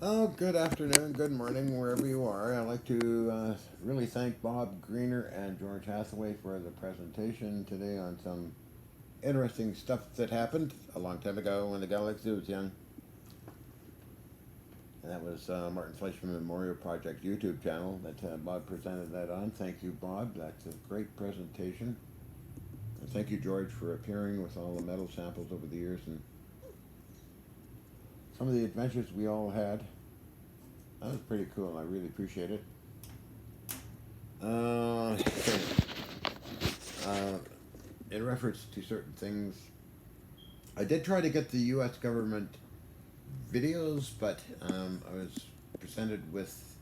Oh, good afternoon, good morning, wherever you are. I'd like to really thank Bob Greener and George Hathaway for the presentation today on some interesting stuff that happened a long time ago when the galaxy was young. And that was Martin Fleischman Memorial Project YouTube channel that Bob presented that on. Thank you, Bob. That's a great presentation. And thank you, George, for appearing with all the metal samples over the years and some of the adventures we all had. That was pretty cool. I really appreciate it. Uh, uh, in reference to certain things, I did try to get the U.S. government videos, but I was presented with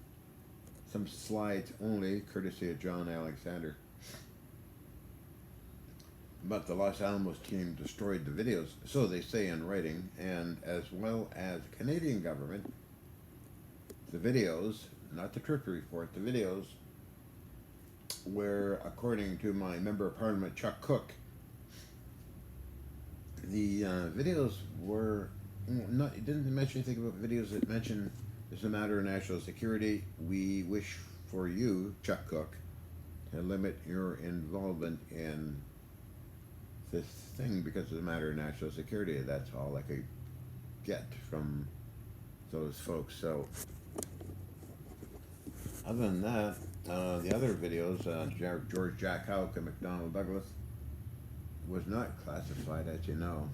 some slides only, courtesy of John Alexander. But the Los Alamos team destroyed the videos, so they say in writing, and as well as the Canadian government, the videos, not the trip report, the videos, where, according to my member of parliament, Chuck Cook, the videos were not, it didn't mention anything about videos that mention it's a matter of national security. We wish for you, Chuck Cook, to limit your involvement in this thing because it's a matter of national security. That's all I could get from those folks. So, other than that, the other videos, George Jack Houck and McDonnell Douglas, was not classified, as you know.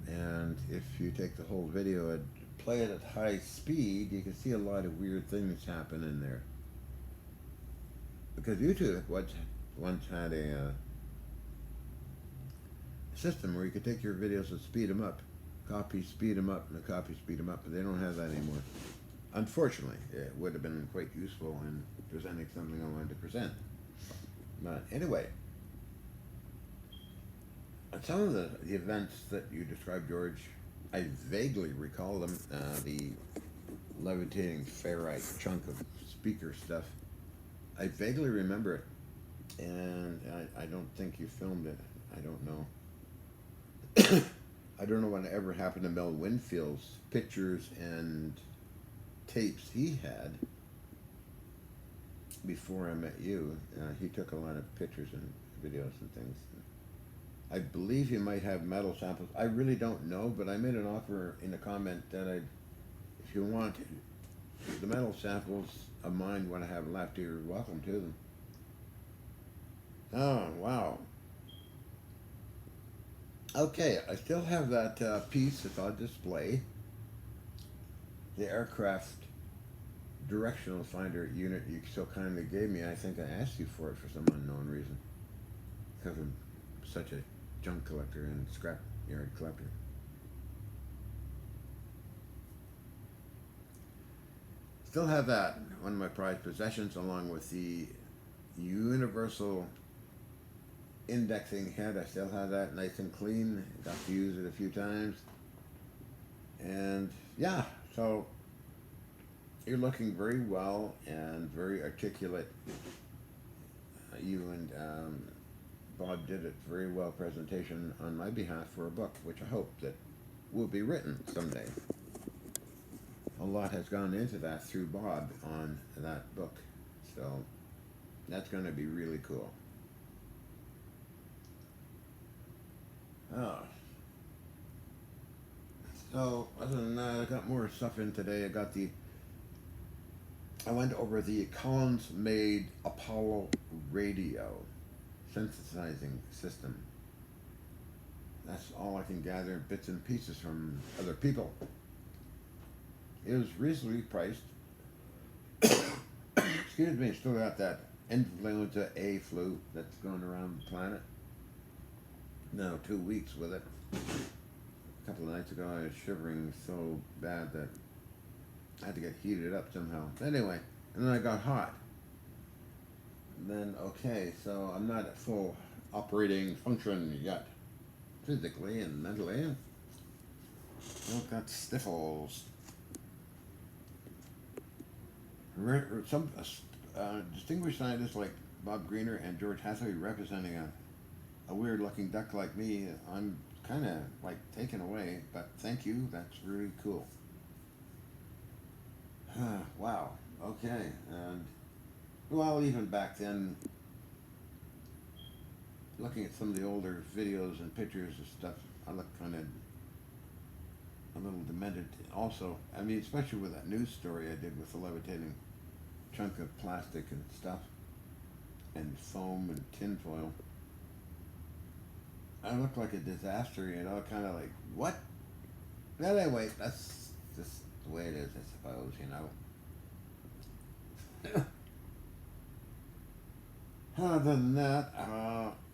And if you take the whole video and play it at high speed, you can see a lot of weird things happen in there. Because YouTube once had a system where you could take your videos and speed them up, copy, speed them up, and copy, speed them up, but they don't have that anymore. Unfortunately, it would have been quite useful in presenting something I wanted to present. But anyway, some of the events that you described, George, I vaguely recall them. The levitating ferrite chunk of speaker stuff. I vaguely remember it, and I don't think you filmed it. I don't know. I don't know what ever happened to Mel Winfield's pictures and tapes he had before I met you. He took a lot of pictures and videos and things. I believe he might have metal samples. I really don't know, but I made an offer in a comment that if you want the metal samples of mine, what I have left, you're welcome to them. Oh, wow. Okay, I still have that piece that's on display. The aircraft directional finder unit you so kindly gave me. I think I asked you for it for some unknown reason. Because I'm such a junk collector and scrap yard collector. Still have that, one of my prized possessions, along with the universal indexing head. I still have that nice and clean. Got to use it a few times. And yeah, so you're looking very well and very articulate. You and Bob did a very well presentation on my behalf for a book, which I hope that will be written someday. A lot has gone into that through Bob on that book, so that's going to be really cool. Oh. So other than that, I got more stuff in today. I went over the Collins-made Apollo radio synthesizing system. That's all I can gather, bits and pieces from other people. It was reasonably priced. Excuse me, still got that influenza A flu that's going around the planet. Now 2 weeks with it. A couple of nights ago I was shivering so bad that I had to get heated up somehow. Anyway, and then I got hot. Then, okay, so I'm not at full operating function yet. Physically and mentally. I've got sniffles. Some distinguished scientists like Bob Greener and George Hathaway representing a weird looking duck like me, I'm kind of like taken away, but thank you, that's really cool. Wow. Okay. And well, even back then, looking at some of the older videos and pictures and stuff, I look kind of a little demented. Also, I mean, especially with that news story I did with the levitating chunk of plastic and stuff, and foam and tinfoil. I look like a disaster, you know, kind of like, what? Well, anyway, that's just the way it is, I suppose, you know. Other than that,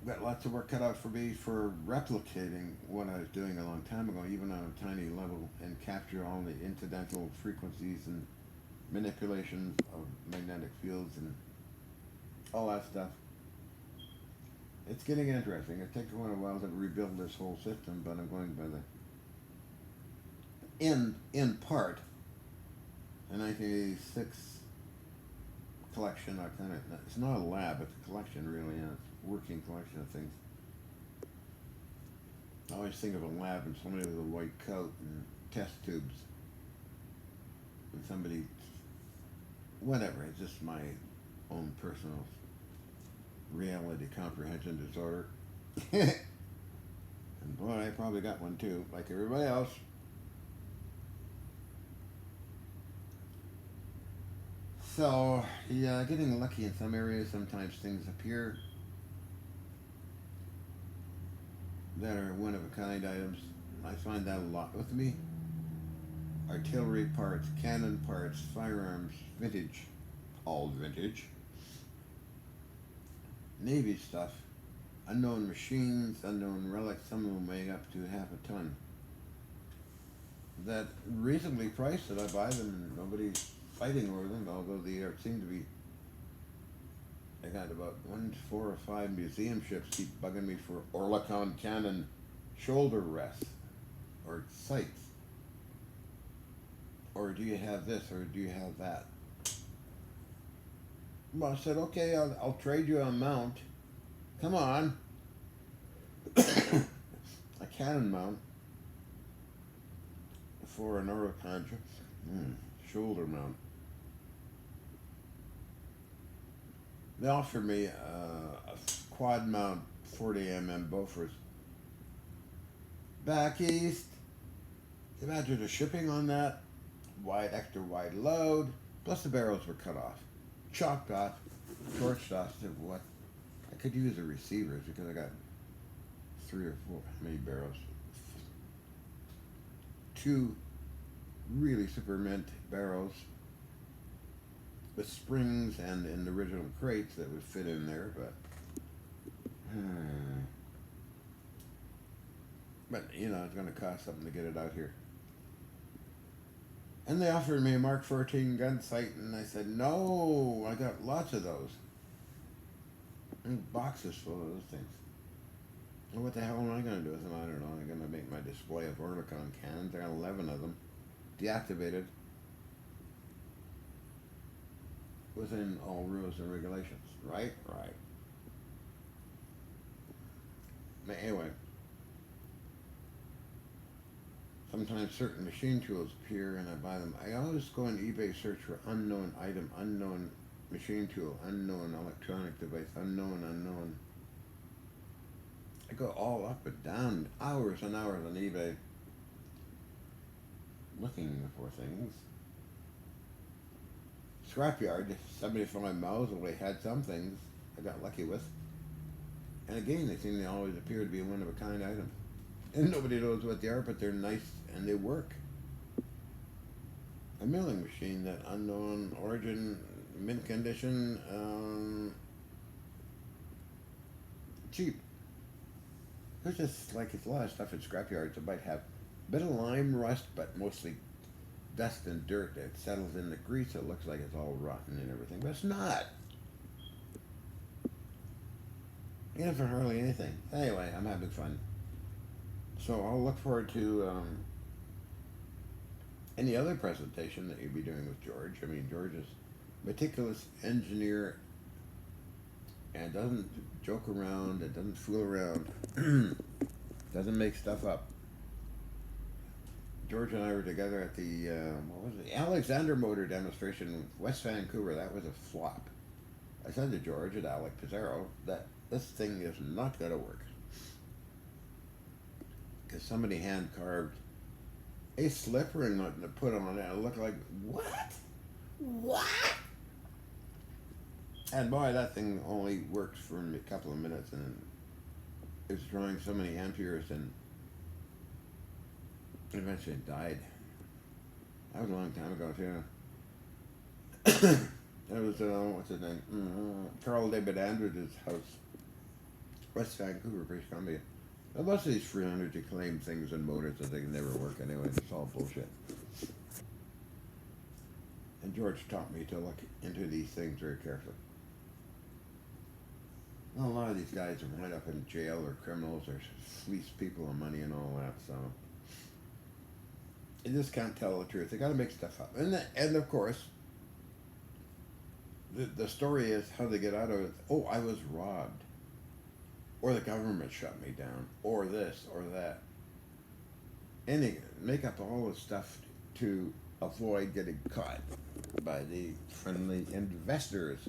got lots of work cut out for me for replicating what I was doing a long time ago, even on a tiny level, and capture all the incidental frequencies and manipulations of magnetic fields and all that stuff. It's getting interesting. It takes quite a while to rebuild this whole system, but I'm going by the in part a 1986 collection. I kind of it's not a lab, it's a collection really, and it's a working collection of things. I always think of a lab and somebody with a white coat and test tubes, and somebody, whatever. It's just my own personal reality comprehension disorder. And boy, I probably got one too, like everybody else. So, yeah, getting lucky in some areas. Sometimes things appear that are one of a kind items. I find that a lot with me. Artillery parts, cannon parts, firearms, vintage, all vintage. Navy stuff, unknown machines, unknown relics, some of them weighing up to half a ton. That reasonably priced that I buy them and nobody's fighting over them, although they seem to be. I got about 4 or 5 museum ships keep bugging me for Orlicon cannon shoulder rests or sights. Or do you have this or do you have that? Well, I said, okay, I'll trade you a mount. Come on. A cannon mount for an Oricon shoulder mount. They offered me a quad mount 40 mm Bofors. Back east, imagine the shipping on that, extra wide load, plus the barrels were cut off, chopped off, torched off. I said, what? I could use the receivers because I got 3 or 4, how many barrels? 2 really super mint barrels with springs and in the original crates that would fit in there, but you know, it's going to cost something to get it out here. And they offered me a Mark 14 gun sight, and I said, no, I got lots of those. And boxes full of those things. Well, what the hell am I going to do with them? I don't know. I'm going to make my display of Orlicon cannons. I got 11 of them, deactivated, within all rules and regulations. Right? Right. But anyway, sometimes certain machine tools appear and I buy them. I always go on eBay, search for unknown item, unknown machine tool, unknown electronic device, unknown. I go all up and down, hours and hours on eBay, looking for things. Scrapyard, 75 miles away, had some things I got lucky with. And again, they seem to always appear to be one of a kind items. And nobody knows what they are, but they're nice and they work. A milling machine, that unknown origin, mint condition, cheap. There's just like it's a lot of stuff in scrapyards that might have a bit of lime rust, but mostly dust and dirt that settles in the grease. It looks like it's all rotten and everything, but it's not. You know, for hardly anything. Anyway, I'm having fun. So I'll look forward to any other presentation that you'll be doing with George. I mean, George is a meticulous engineer and doesn't joke around and doesn't fool around. Doesn't make stuff up. George and I were together at the what was it? Alexander Motor demonstration in West Vancouver. That was a flop. I said to George and Alec Pizarro that this thing is not going to work because somebody hand carved a slip ring to put on it. And it looked like what? What? And boy, that thing only worked for a couple of minutes, and it was drawing so many amperes, and eventually it died. That was a long time ago too. That was what's his name? Carl David Andrews' house, West Vancouver, British Columbia. Now, most of these free energy claim things and motors that they can never work anyway. It's all bullshit. And George taught me to look into these things very carefully. Well, a lot of these guys are wind up in jail or criminals or fleece people of money and all that, so you just can't tell the truth. They got to make stuff up. And of course, the story is how they get out of it. Oh, I was robbed. Or the government shut me down. Or this or that. And they make up all this stuff to avoid getting caught by the friendly investors.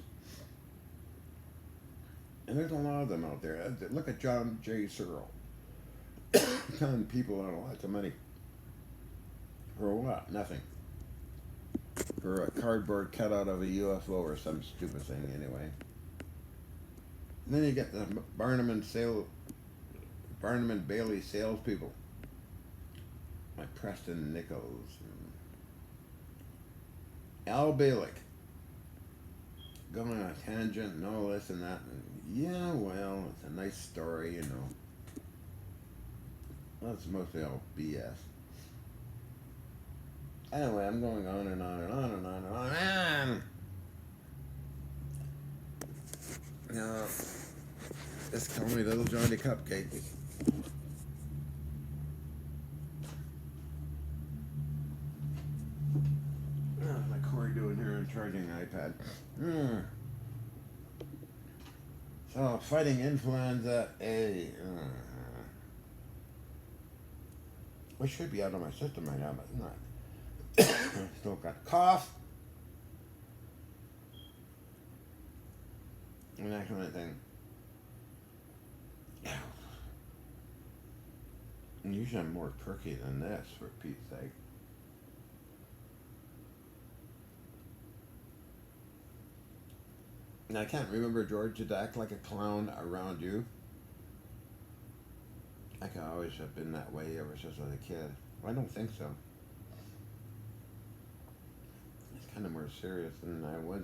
And there's a lot of them out there. Look at John J. Searle. Telling people out lots of money. For what? Nothing. For a cardboard cutout of a UFO or some stupid thing anyway. And then you get the Barnum and Bailey salespeople. Like Preston Nichols and Al Bielek. Going on a tangent and all this and that. And yeah, well, it's a nice story, you know. Well, it's mostly all BS. Anyway, I'm going on and on and on and on and on and now, just call me Little Johnny Cupcake. How's my Corey doing here and charging iPad? So, fighting influenza A. Which should be out of my system right now, but it's not. Still got cough and that kind of thing. And usually I'm more perky than this, for Pete's sake. And I can't remember, George, did act like a clown around you? I could always have been that way ever since I was a kid. I don't think so. Kind of more serious, and I was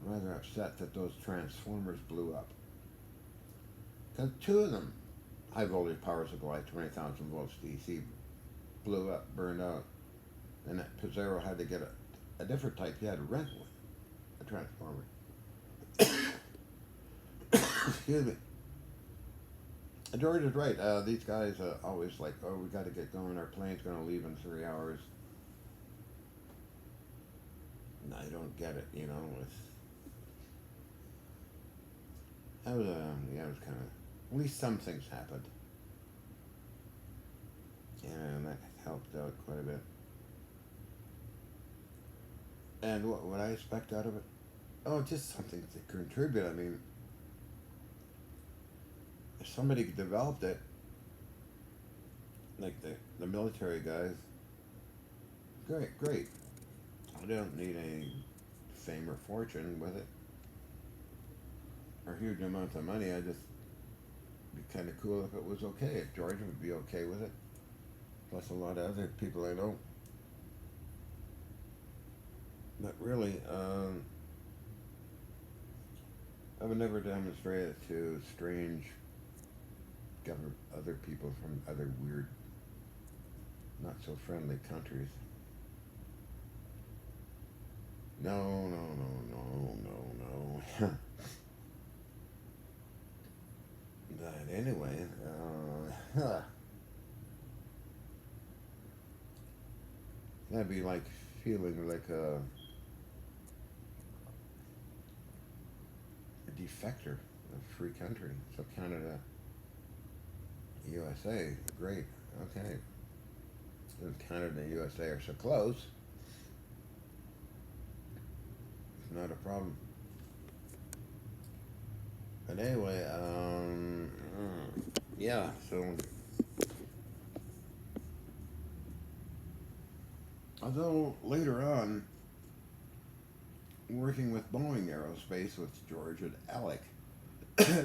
rather upset that those transformers blew up. Because two of them, high voltage power supply, 20,000 volts DC, blew up, burned out. And that Pizarro had to get a different type. He had to rent one, a transformer. Excuse me. George is right. These guys always like, oh, we got to get going. Our plane's going to leave in 3 hours. I don't get it, you know. It was kind of, at least some things happened. And that helped out quite a bit. And what would I expect out of it? Oh, just something to contribute. I mean, if somebody developed it, like the military guys, great. I don't need any fame or fortune with it, or huge amounts of money. I just be kind of cool if it was okay. If George would be okay with it, plus a lot of other people I know. But really, I've never demonstrated to strange other people from other weird, not so friendly countries. No. But anyway, that'd be like feeling like a defector of a free country. So Canada, USA, great, okay. Since Canada and USA are so close, it's not a problem. But anyway, yeah, so although later on, working with Boeing Aerospace with George and Alec,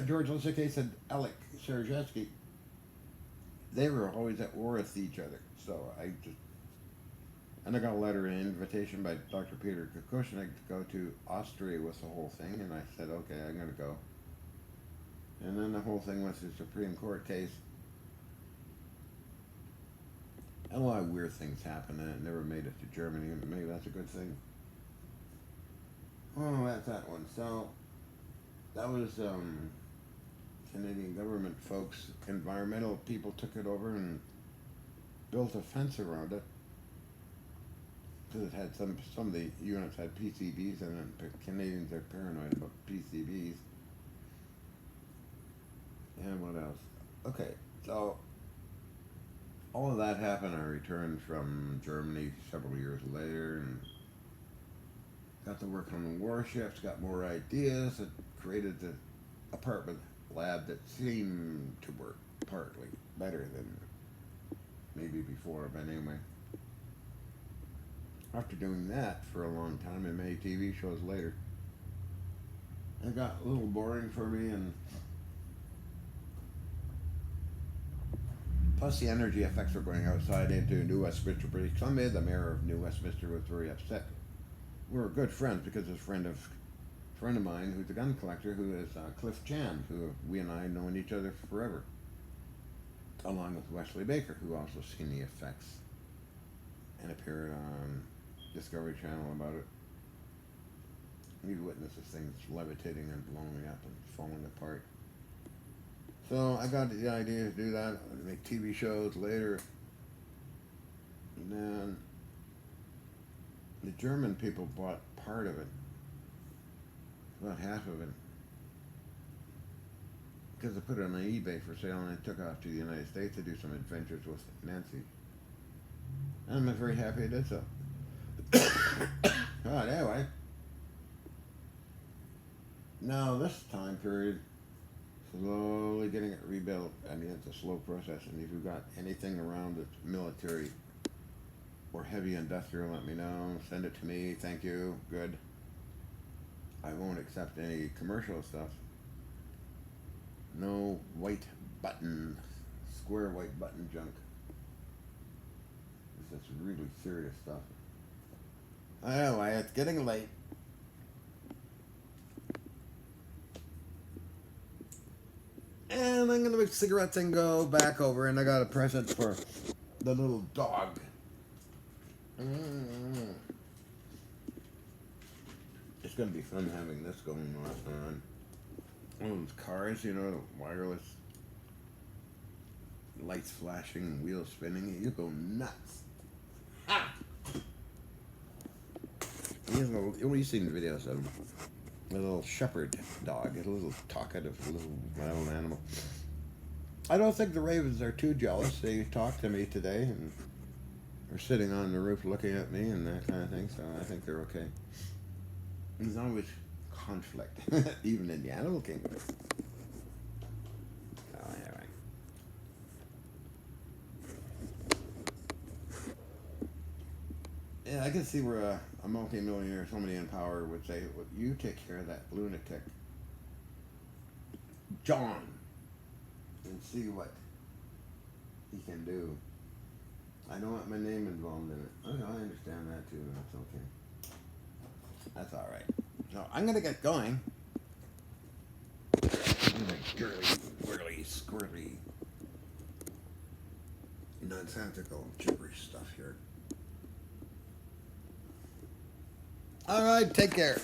George Lissick and Alec Sergetsky, they were always at war with each other. So and I got a letter, an invitation by Dr. Peter Kukushnik to go to Austria with the whole thing, and I said, okay, I'm going to go. And then the whole thing was the Supreme Court case. And a lot of weird things happened, and it never made it to Germany, and maybe that's a good thing. Oh, that's that one. So, that was, Canadian government folks, environmental people took it over and built a fence around it. Because it had some of the units had PCBs in it, and Canadians are paranoid about PCBs. And what else? Okay, so all of that happened. I returned from Germany several years later and got to work on the warships, got more ideas, and created the apartment lab that seemed to work partly better than maybe before, but anyway. After doing that for a long time and many TV shows later, it got a little boring for me, and plus the energy effects were going outside into New Westminster, British Columbia. The mayor of New Westminster was very upset. We were good friends because a friend of mine who's a gun collector, who is Cliff Chan, who we and I have known each other forever, along with Wesley Baker, who also seen the effects and appeared on Discovery Channel about it. He witnesses things levitating and blowing up and falling apart. So I got the idea to do that, make TV shows later. And then the German people bought part of it, about half of it, because I put it on eBay for sale, and I took off to the United States to do some adventures with Nancy. And I'm very happy I did so. But anyway, now this time period, slowly getting it rebuilt. I mean, it's a slow process, and if you've got anything around that's military or heavy industrial, let me know. Send it to me. Thank you. Good. I won't accept any commercial stuff. No white button, square white button junk. This is really serious stuff. Anyway, it's getting late. And I'm gonna make the cigarette thing go back over, and I got a present for the little dog. It's gonna be fun having this going on. One of those cars, you know, wireless, lights flashing, wheels spinning. You go nuts. Ha! You've seen videos of a little shepherd dog, a little talkative, little wild animal. I don't think the ravens are too jealous. They talked to me today and are sitting on the roof looking at me and that kind of thing, so I think they're okay. There's always conflict, even in the animal kingdom. Oh, anyway. Yeah, I can see where a multi-millionaire, somebody in power would say, well, you take care of that lunatic, John, and see what he can do. I don't want my name involved in it. Oh, I understand that too. That's okay. That's all right. So I'm gonna get going. Girly, whirly, squirly, nonsensical, gibberish stuff here. All right, take care.